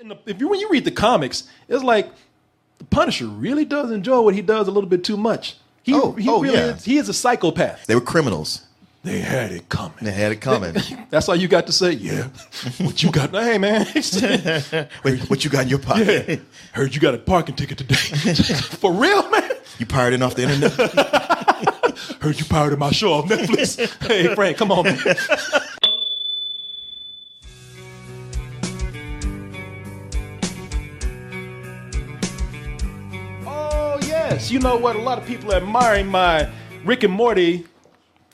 When you read the comics, it's like the Punisher really does enjoy what he does a little bit too much. He is a psychopath. They were criminals. They had it coming. That's all you got to say? Yeah. What you got? Hey, man. Wait, what you got in your pocket? Yeah. Heard you got a parking ticket today. For real, man? You pirating off the internet? Heard you pirated my show off Netflix. Hey, Frank, come on, man. Oh, yes. You know what? A lot of people are admiring my Rick and Morty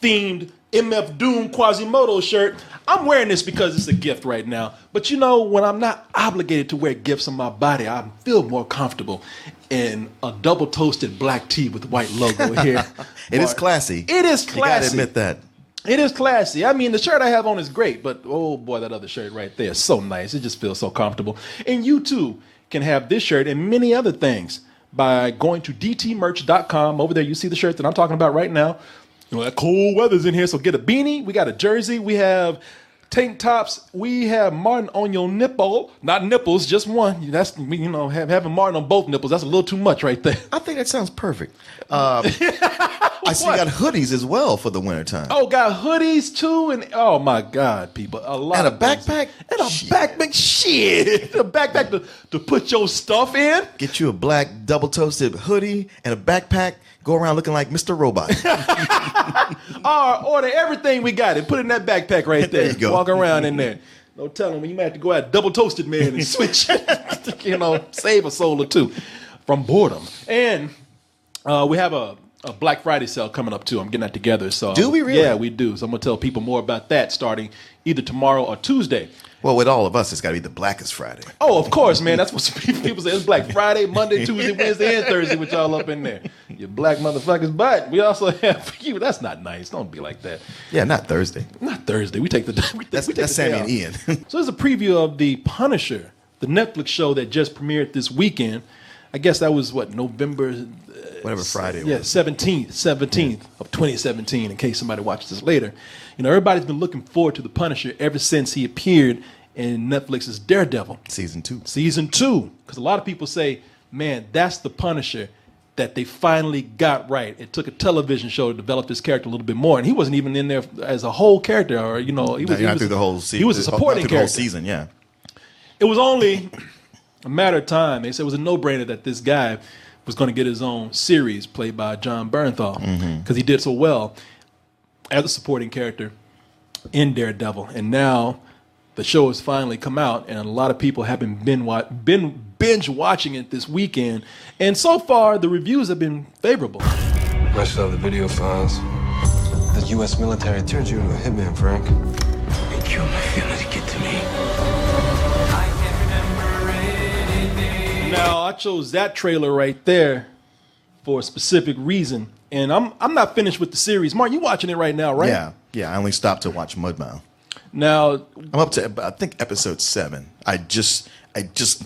themed MF Doom Quasimodo shirt. I'm wearing this because it's a gift right now. But you know, when I'm not obligated to wear gifts on my body, I feel more comfortable in a double toasted black tee with white logo here. It is classy. It is classy. You gotta admit that. It is classy. I mean, the shirt I have on is great, but oh boy, that other shirt right there is so nice. It just feels so comfortable. And you too can have this shirt and many other things by going to dtmerch.com. Over there, you see the shirt that I'm talking about right now. You know, that cold weather's in here, so get a beanie. We got a jersey. We have tank tops. We have Martin on your nipple. Not nipples, just one. That's, you know, having Martin on both nipples, that's a little too much right there. I think that sounds perfect. I see you got hoodies as well for the wintertime. Oh, got hoodies too? And oh my God, people. A lot. And a backpack? And a backpack. Shit. A backpack to put your stuff in. Get you a black double-toasted hoodie and a backpack. Go around looking like Mr. Robot. Order everything we got and put it in that backpack right there. There you go. Walk around in there. No telling when you might have to go out double toasted, man, and switch. You know, save a soul or two from boredom. And we have a Black Friday sale coming up too. I'm getting that together. So do we really? Yeah, we do. So I'm gonna tell people more about that starting either tomorrow or Tuesday. Well, with all of us, it's got to be the Blackest Friday. Oh, of course, man. That's what people say. It's Black Friday, Monday, Tuesday, Wednesday, and Thursday with y'all up in there. You black motherfuckers. But we also have for you. That's not nice. Don't be like that. Yeah, not Thursday. Not Thursday. We take the That's Sammy and Ian. So there's a preview of The Punisher, the Netflix show that just premiered this weekend. I guess that was what, November... Whatever Friday was. Yeah, 17th of 2017, in case somebody watches this later. You know, everybody's been looking forward to The Punisher ever since he appeared in Netflix's Daredevil. Season 2. Because a lot of people say, man, that's the Punisher that they finally got right. It took a television show to develop this character a little bit more. And he wasn't even in there as a whole character. Or, you know, he was through the whole season. He was a supporting character. The whole season, yeah. It was only a matter of time. They said it was a no-brainer that this guy was going to get his own series played by Jon Bernthal because he did so well as a supporting character in Daredevil. And now the show has finally come out, and a lot of people have been binge watching it this weekend. And so far, the reviews have been favorable. I saw the video files. The U.S. military turned you into a hitman, Frank. They killed my family to get to me. Now, I chose that trailer right there for a specific reason, and I'm not finished with the series. Martin, you watching it right now, right? Yeah. I only stopped to watch Mudbound. Now I'm up to I think episode 7. I just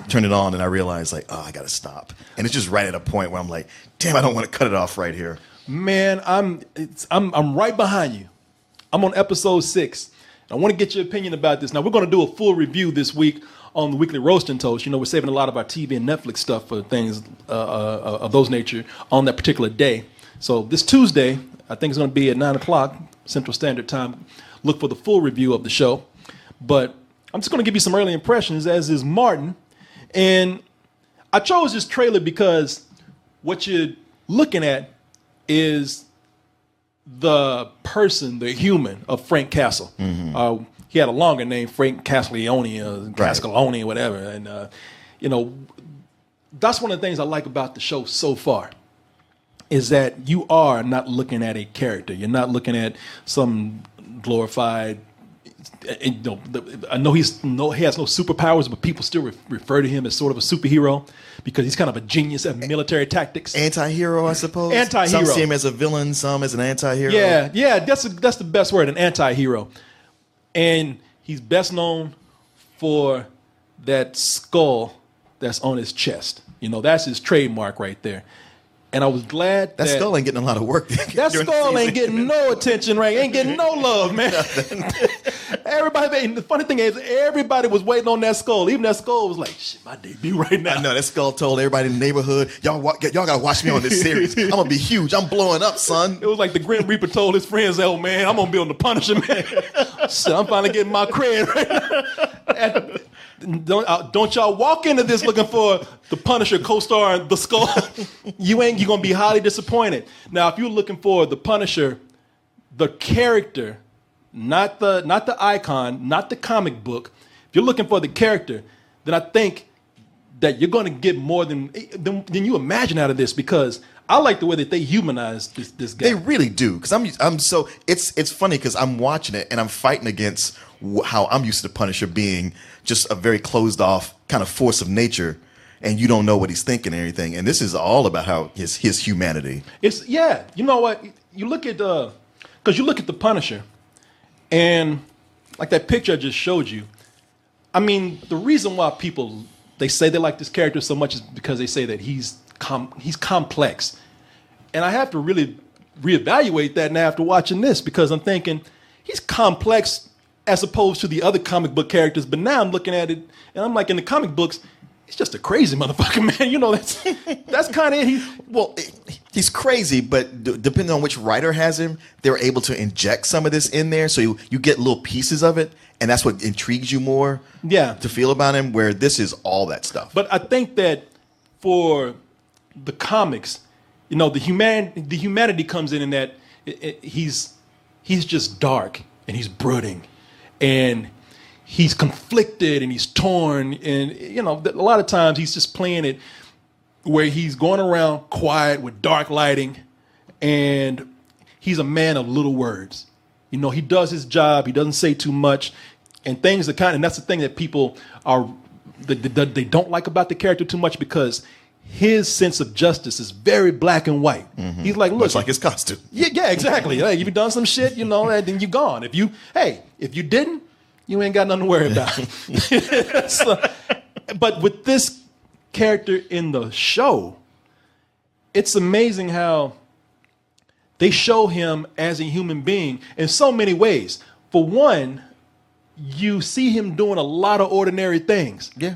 turned it on and I realized like, oh, I gotta stop, and it's just right at a point where I'm like, damn, I don't want to cut it off right here. Man, I'm right behind you. I'm on episode 6. I want to get your opinion about this. Now we're going to do a full review this week on the weekly Roast and Toast. You know, we're saving a lot of our TV and Netflix stuff for things of those nature on that particular day. So this Tuesday, I think it's going to be at 9 o'clock Central Standard Time. Look for the full review of the show. But I'm just going to give you some early impressions, as is Martin. And I chose this trailer because what you're looking at is the person, the human of Frank Castle. He had a longer name, Frank Castiglione, Castiglione, whatever. And, you know, that's one of the things I like about the show so far, is that you are not looking at a character. You're not looking at some glorified, you know, I know he has no superpowers, but people still refer to him as sort of a superhero because he's kind of a genius at military tactics. Anti-hero, I suppose. Anti-hero. Some see him as a villain, some as an anti-hero. Yeah, that's the best word, an anti-hero. And he's best known for that skull that's on his chest. You know, that's his trademark right there. And I was glad that skull ain't getting a lot of work. That skull ain't getting no attention, right? Ain't getting no love, man. Everybody, the funny thing is, everybody was waiting on that skull. Even that skull was like, shit, my debut right now. I know, that skull told everybody in the neighborhood, y'all gotta watch me on this series. I'm gonna be huge. I'm blowing up, son. It was like the Grim Reaper told his friends, oh man, I'm gonna be on the Punisher, man. So I'm finally getting my cred right now. Don't y'all walk into this looking for the Punisher co-star and the Skull. You're gonna be highly disappointed. Now, if you're looking for the Punisher, the character, not the icon, not the comic book, if you're looking for the character, then I think that you're gonna get more than you imagine out of this, because I like the way that they humanize this guy. They really do, because I'm so it's funny because I'm watching it and I'm fighting against how I'm used to the Punisher being just a very closed off kind of force of nature, and you don't know what he's thinking and everything. And this is all about how his humanity. It's you know what? You look at because you look at the Punisher, and like that picture I just showed you. I mean, the reason why people they say they like this character so much is because they say that he's complex, and I have to really reevaluate that now after watching this, because I'm thinking he's complex as opposed to the other comic book characters. But now I'm looking at it, and I'm like, in the comic books, he's just a crazy motherfucker, man. You know, that's kind of it. He's crazy, but depending on which writer has him, they're able to inject some of this in there, so you get little pieces of it, and that's what intrigues you more. Yeah, to feel about him. Where this is all that stuff. But I think that for the comics, you know, the humanity comes in that he's just dark and he's brooding and he's conflicted and he's torn, and you know, a lot of times he's just playing it where he's going around quiet with dark lighting, and he's a man of little words. You know, he does his job, he doesn't say too much, and things are and that's the thing that people they don't like about the character too much, because his sense of justice is very black and white. Mm-hmm. He's like, look, much like his costume. Yeah, exactly. Like, if you done some shit, you know, then you're gone. If you didn't, you ain't got nothing to worry about. So, but with this character in the show, it's amazing how they show him as a human being in so many ways. For one, you see him doing a lot of ordinary things. Yeah.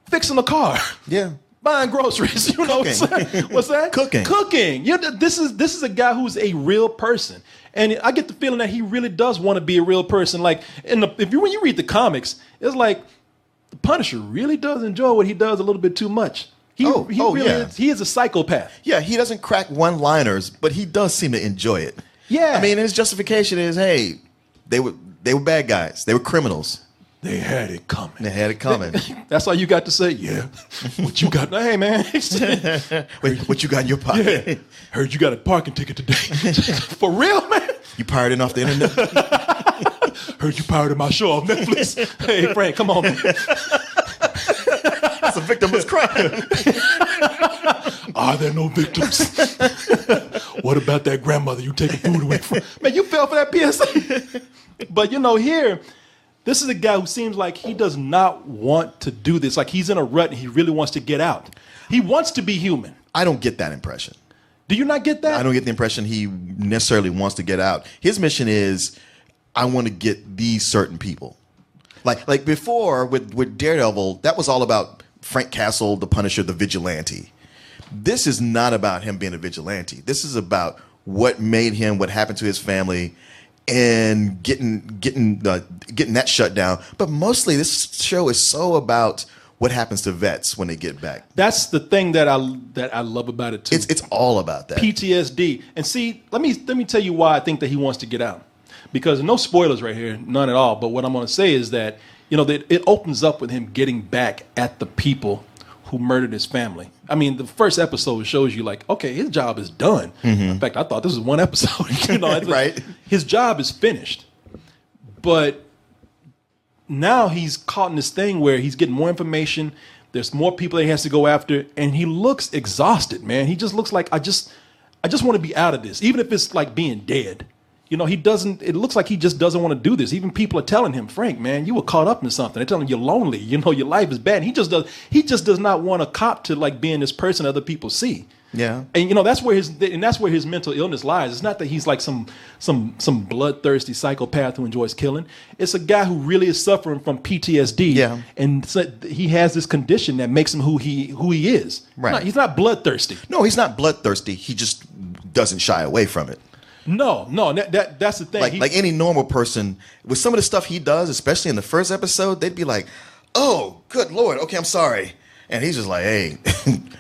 Fixing a car. Yeah. Buying groceries, you know what I'm saying? What's that? Cooking. This is a guy who's a real person, and I get the feeling that he really does want to be a real person. Like when you read the comics, it's like the Punisher really does enjoy what he does a little bit too much. He is a psychopath. Yeah, he doesn't crack one-liners, but he does seem to enjoy it. Yeah, I mean, his justification is, hey, they were bad guys, they were criminals. They had it coming. That's all you got to say. Yeah. What you got? Hey, man. Wait, what you got in your pocket? Yeah. Heard you got a parking ticket today. For real, man? You pirating off the internet? Heard you pirated my show off Netflix. Hey, Frank, come on, man. That's a victimless crime. Are there no victims? What about that grandmother you taking food away from? Man, you fell for that PSA. But, you know, here, this is a guy who seems like he does not want to do this. Like he's in a rut and he really wants to get out. He wants to be human. I don't get that impression. Do you not get that? I don't get the impression he necessarily wants to get out. His mission is, I want to get these certain people. Like before with Daredevil, that was all about Frank Castle, the Punisher, the vigilante. This is not about him being a vigilante. This is about what made him, what happened to his family, and getting that shut down. But mostly this show is so about what happens to vets when they get back. That's the thing that I love about it too. It's all about that. PTSD. And see, let me tell you why I think that he wants to get out. Because no spoilers right here, none at all. But what I'm going to say is that, you know, that it opens up with him getting back at the people who murdered his family. I mean, the first episode shows you like, okay, his job is done. Mm-hmm. In fact, I thought this was one episode. You know, right? His job is finished. But now he's caught in this thing where he's getting more information. There's more people that he has to go after, and he looks exhausted, man. He just looks like I just want to be out of this, even if it's like being dead. You know, it looks like he just doesn't want to do this. Even people are telling him, Frank, man, you were caught up in something. They're telling him you're lonely. You know, your life is bad. He just does not want a cop to like being this person other people see. Yeah. And that's where his mental illness lies. It's not that he's like some bloodthirsty psychopath who enjoys killing. It's a guy who really is suffering from PTSD. Yeah. And so he has this condition that makes him who he is. Right. He's not bloodthirsty. No, he's not bloodthirsty. He just doesn't shy away from it. No, that's the thing. Like any normal person, with some of the stuff he does, especially in the first episode, they'd be like, "Oh, good Lord, okay, I'm sorry," and he's just like, "Hey,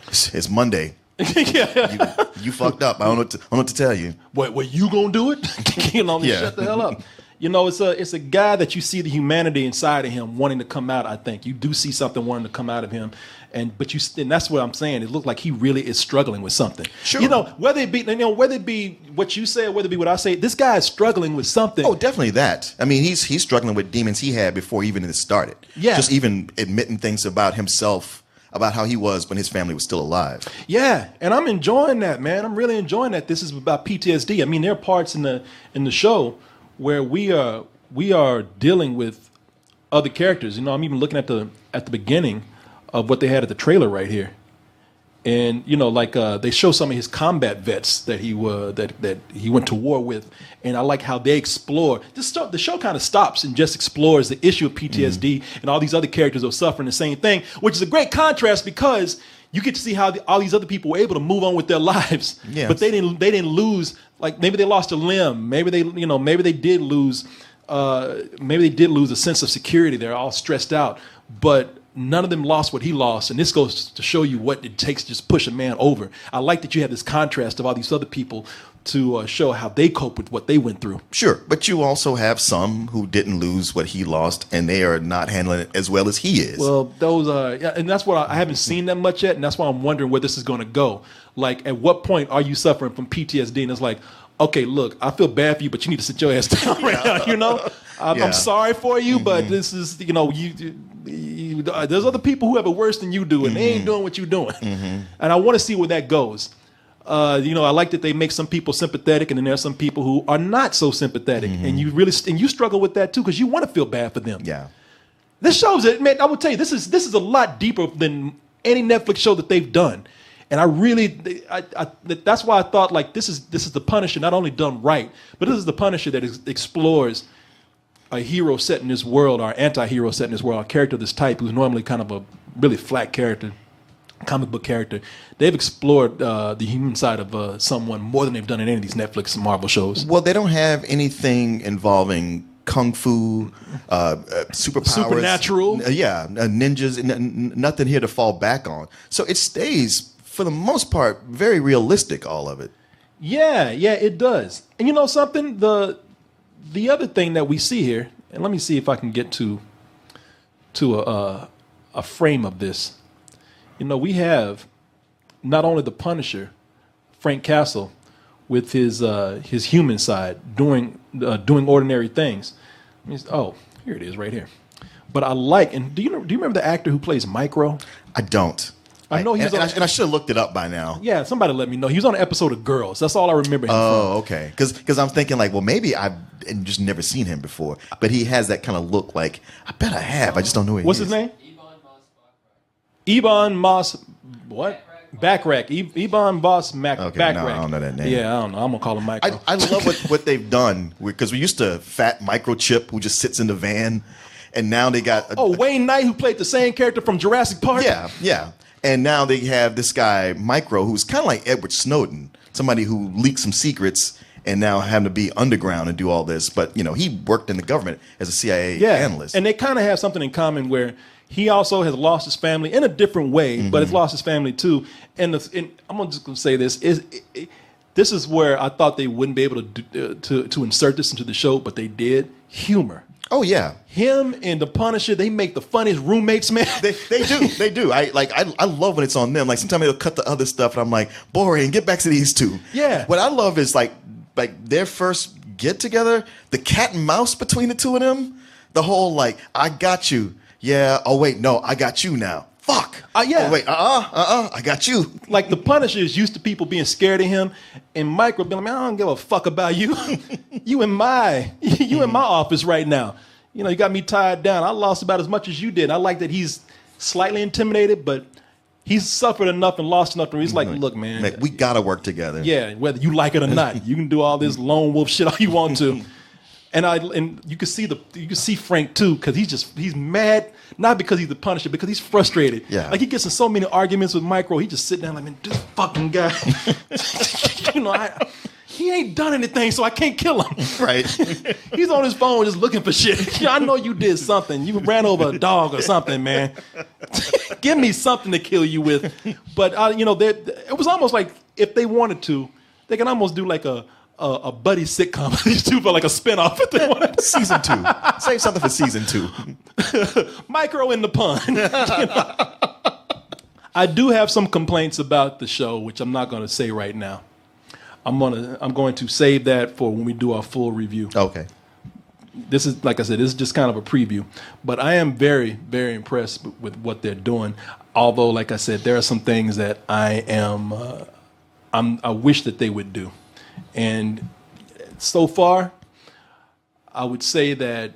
it's Monday. You fucked up. I don't know what to tell you." What you gonna do it? Shut the hell up. It's a guy that you see the humanity inside of him wanting to come out. I think you do see something wanting to come out of him, and that's what I'm saying. It looks like he really is struggling with something. Sure. Whether it be what you say, or whether it be what I say, this guy is struggling with something. Oh, definitely that. I mean, he's struggling with demons he had before even it started. Yeah. Just even admitting things about himself, about how he was when his family was still alive. Yeah, and I'm enjoying that, man. I'm really enjoying that. This is about PTSD. I mean, there are parts in the show where we are dealing with other characters. I'm even looking at the beginning of what they had at the trailer right here, and they show some of his combat vets that he went to war with, and I like how they explore the show kind of stops and just explores the issue of PTSD and all these other characters are suffering the same thing, which is a great contrast because you get to see how all these other people were able to move on with their lives, but they didn't lose. Like maybe they lost a limb, maybe they did lose a sense of security. They're all stressed out, but none of them lost what he lost. And this goes to show you what it takes to just push a man over. I like that you have this contrast of all these other people to show how they cope with what they went through. Sure, but you also have some who didn't lose what he lost, and they are not handling it as well as he is. Well, those and that's what I haven't seen that much yet, and that's why I'm wondering where this is going to go. Like, at what point are you suffering from PTSD? And it's like, okay, look, I feel bad for you, but you need to sit your ass down right now. I'm sorry for you, but this is, there's other people who have it worse than you do, and they ain't doing what you're doing. And I want to see where that goes. I like that they make some people sympathetic, and then there's some people who are not so sympathetic, and you struggle with that too because you want to feel bad for them. Yeah, this shows it, man. I will tell you, this is a lot deeper than any Netflix show that they've done, and that's why I thought like this is the Punisher not only done right, but this is the Punisher that explores a hero set in this world, or anti-hero set in this world, a character of this type who's normally kind of a really flat character. Comic book character. They've explored the human side of someone more than they've done in any of these Netflix and Marvel shows. Well, they don't have anything involving kung fu, superpowers, supernatural, ninjas, nothing here to fall back on. So it stays, for the most part, very realistic. All of it. Yeah, it does. And you know something? The other thing that we see here, and let me see if I can get to a frame of this. We have not only the Punisher, Frank Castle, with his human side doing ordinary things. Here it is, right here. But I like, and do you remember the actor who plays Micro? I don't. I know he's and I should have looked it up by now. Yeah, somebody let me know. He was on an episode of Girls. That's all I remember him from. Oh, okay. Because I'm thinking like, well, maybe I've just never seen him before. But he has that kind of look. Like, I bet I have. I just don't know who he is. What's his name? Ebon Moss, what? Backrack. Ebon Boss Backrack. No, I don't know that name. Yeah, I don't know. I'm going to call him Micro. I love what they've done, because we used to fat Microchip who just sits in the van, and now they got... Wayne Knight, who played the same character from Jurassic Park? Yeah. And now they have this guy, Micro, who's kind of like Edward Snowden, somebody who leaked some secrets and now having to be underground and do all this. But, he worked in the government as a CIA analyst. And they kind of have something in common where... He also has lost his family in a different way, but has lost his family too. And I'm just going to say this: this is where I thought they wouldn't be able to insert this into the show, but they did. Humor. Oh yeah, him and the Punisher, they make the funniest roommates, man. They do. I love when it's on them. Like sometimes they'll cut the other stuff, and I'm like, boring. Get back to these two. Yeah. What I love is like their first get together, the cat and mouse between the two of them, the whole like, I got you. Yeah. Oh wait, no, I got you now. Fuck. Yeah. Oh wait. I got you. Like the Punisher is used to people being scared of him, and Micro being like, man, I don't give a fuck about you. you in my office right now. You got me tied down. I lost about as much as you did. I like that he's slightly intimidated, but he's suffered enough and lost enough. He's like, look, man, we gotta work together. Yeah, whether you like it or not, you can do all this lone wolf shit all you want to. And you can see Frank too, because he's mad, not because he's the Punisher, because he's frustrated. Yeah. Like he gets in so many arguments with Micro, he just sit down like, man, this fucking guy. He ain't done anything, so I can't kill him. Right. He's on his phone just looking for shit. I know you did something. You ran over a dog or something, man. Give me something to kill you with. But it was almost like if they wanted to, they can almost do like a buddy sitcom. These two for like a spinoff if they wanted. Season 2. Save something for season 2. Micro in the pun. I do have some complaints about the show, which I'm not going to say right now. I'm going to save that for when we do our full review. Okay. This is, like I said, this is just kind of a preview. But I am very, very impressed with what they're doing. Although, like I said, there are some things that I wish that they would do. And so far, I would say that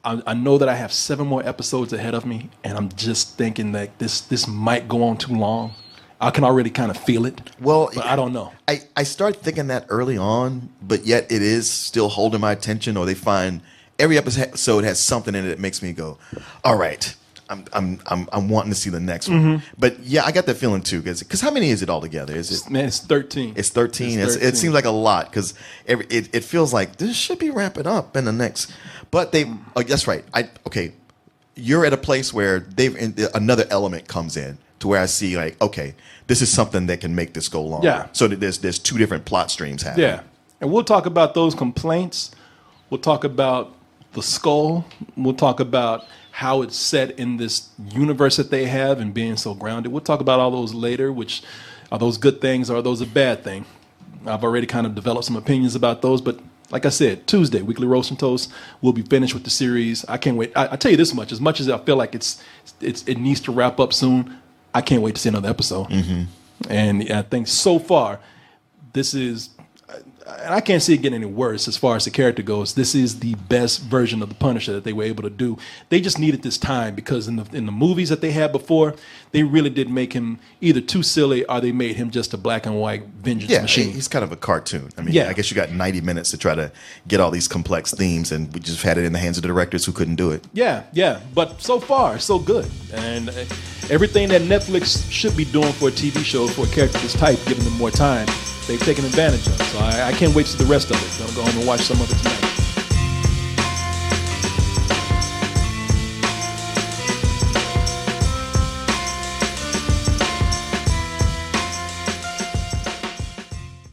I know that I have 7 more episodes ahead of me, and I'm just thinking that this might go on too long. I can already kind of feel it. Well, but I don't know. I started thinking that early on, but yet it is still holding my attention. Or they find every episode has something in it that makes me go, all right, I'm wanting to see the next one. But yeah, I got that feeling too. Because how many is it altogether? Is it? Man, it's 13. It's 13. It seems like a lot because it feels like this should be wrapping up in the next. But that's right. You're at a place where another element comes in to where I see like, okay, this is something that can make this go longer. Yeah. So that there's 2 different plot streams happening. Yeah. And we'll talk about those complaints. We'll talk about the skull. We'll talk about how it's set in this universe that they have and being so grounded. We'll talk about all those later, which are those good things or are those a bad thing? I've already kind of developed some opinions about those, but like I said, Tuesday, Weekly Roast and Toast, we'll be finished with the series. I can't wait. I tell you this much as I feel like it needs to wrap up soon, I can't wait to see another episode. And I think so far, this is, and I can't see it getting any worse as far as the character goes. This is the best version of the Punisher that they were able to do. They just needed this time because in the movies that they had before, they really did make him either too silly or they made him just a black and white vengeance machine. He's kind of a cartoon. I mean, I guess you got 90 minutes to try to get all these complex themes, and we just had it in the hands of the directors who couldn't do it. Yeah. But so far, so good. And everything that Netflix should be doing for a TV show for a character this type, giving them more time, they've taken advantage of it. So I can't wait to see the rest of it. I'm going to go home and watch some of it tonight.